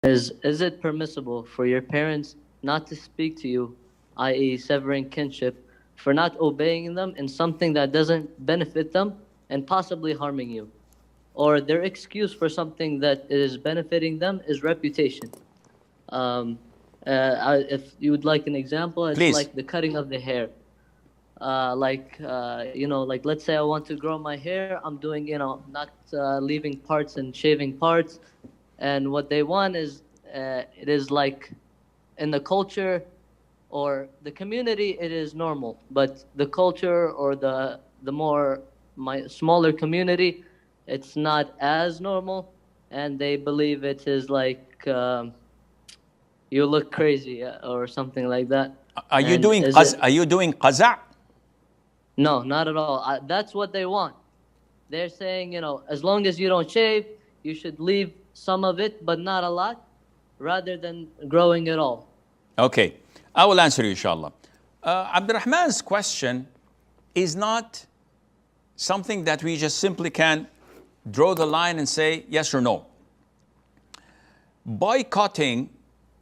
Is it permissible for your parents not to speak to you, i.e., severing kinship, for not obeying them in something that doesn't benefit them and possibly harming you? Or their excuse for something that is benefiting them is reputation. Um, if you would like an example, it's Please. like the cutting of the hair. Like let's say I want to grow my hair, I'm doing, not leaving parts and shaving parts, and what they want is, it is like in the culture or the community, it is normal, but the culture or the more my smaller community, it's not as normal, and they believe it is like, you look crazy, or something like that. Are you And doing is it? are you doing qaza'? No, not at all. That's what they want. They're saying, as long as you don't shave, you should leave some of it, but not a lot, rather than growing it all. Okay, I will answer you, inshallah. Abdurrahman's question is not something that we just simply can draw the line and say yes or no. Boycotting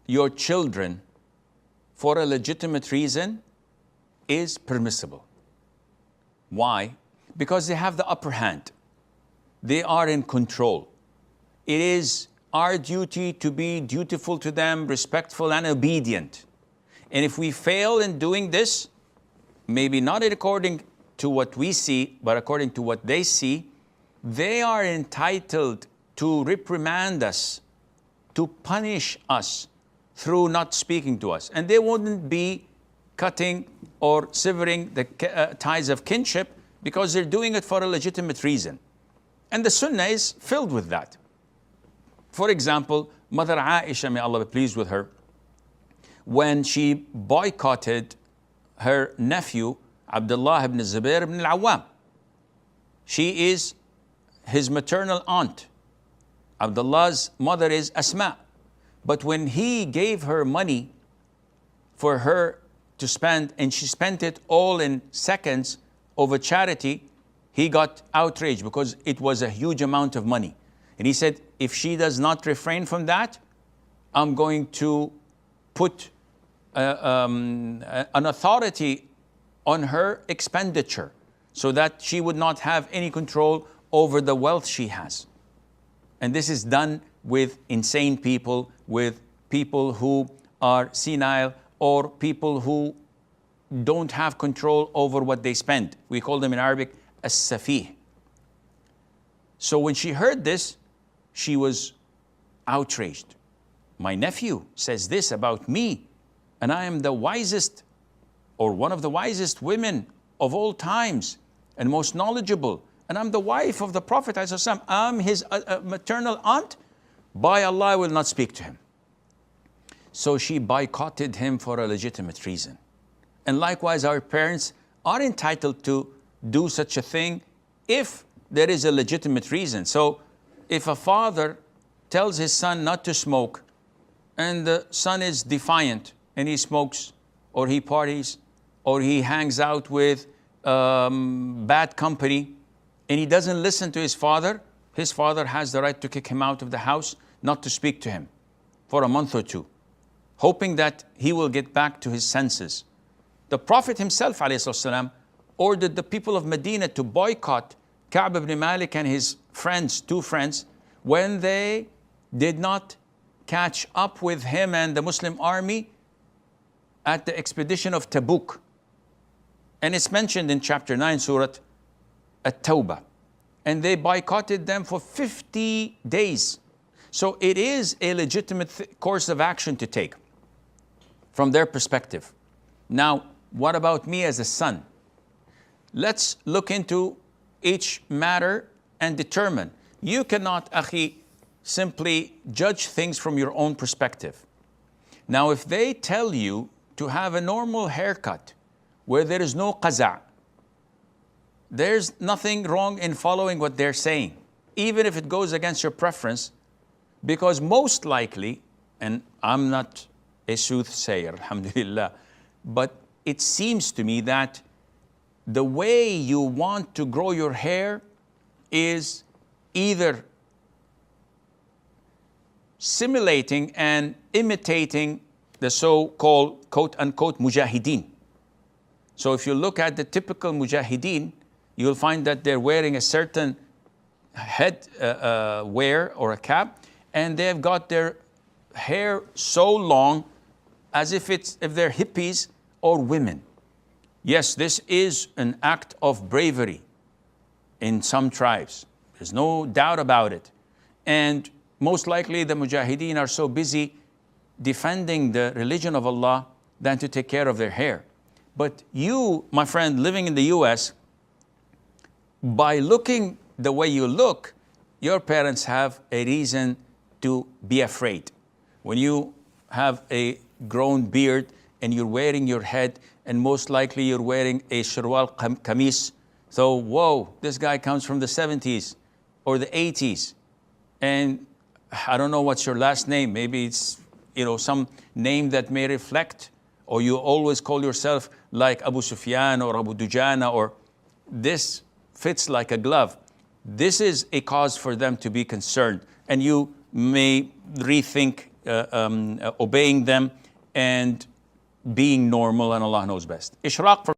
your children for a legitimate reason is permissible. Why? Because they have the upper hand. They are in control. It is our duty to be dutiful to them, respectful and obedient. And if we fail in doing this, maybe not according to what we see, but according to what they see, they are entitled to reprimand us, to punish us through not speaking to us. And they wouldn't be cutting or severing the ties of kinship because they're doing it for a legitimate reason. And the Sunnah is filled with that. For example, Mother Aisha, may Allah be pleased with her, when she boycotted her nephew, Abdullah ibn Zubair ibn al-Awwam. She is his maternal aunt. Abdullah's mother is Asma. But when he gave her money for her to spend, and she spent it all in seconds over charity, he got outraged because it was a huge amount of money. And he said, if she does not refrain from that, I'm going to put an authority on her expenditure so that she would not have any control over the wealth she has. And this is done with insane people, with people who are senile, or people who don't have control over what they spend. We call them in Arabic as-safih. So when she heard this, she was outraged. My nephew says this about me, and I am the wisest, or one of the wisest women of all times, and most knowledgeable, and I'm the wife of the Prophet ﷺ. I'm his maternal aunt. By Allah, I will not speak to him. So she boycotted him for a legitimate reason. And likewise, our parents are entitled to do such a thing if there is a legitimate reason. So if a father tells his son not to smoke, and the son is defiant and he smokes, or he parties, or he hangs out with bad company, and he doesn't listen to his father has the right to kick him out of the house, not to speak to him for a month or two, hoping that he will get back to his senses. The Prophet himself, ﷺ, ordered the people of Medina to boycott Ka'b ibn Malik and his friends, two friends, when they did not catch up with him and the Muslim army at the expedition of Tabuk. And it's mentioned in chapter 9, Surah At-Tawbah. And they boycotted them for 50 days. So it is a legitimate course of action to take from their perspective. Now, what about me as a son? Let's look into each matter and determine. You cannot, akhi, simply judge things from your own perspective. Now, if they tell you to have a normal haircut where there is no qaza', there's nothing wrong in following what they're saying, even if it goes against your preference, because most likely, and I'm not a soothsayer, alhamdulillah, but it seems to me that the way you want to grow your hair is either simulating and imitating the so-called quote-unquote mujahideen. So if you look at the typical mujahideen, you'll find that they're wearing a certain head wear or a cap, and they've got their hair so long as if they're hippies or women. Yes, this is an act of bravery in some tribes. There's no doubt about it. And most likely the mujahideen are so busy defending the religion of Allah than to take care of their hair. But you, my friend, living in the US, by looking the way you look, your parents have a reason to be afraid. When you have a grown beard and you're wearing your head, and most likely you're wearing a shirwal kameez, so whoa, this guy comes from the 70s or the 80s, and I don't know what's your last name. Maybe it's some name that may reflect, or you always call yourself like Abu Sufyan or Abu Dujana, or this fits like a glove. This is a cause for them to be concerned, and you may rethink obeying them and being normal, and Allah knows best. Ishraq for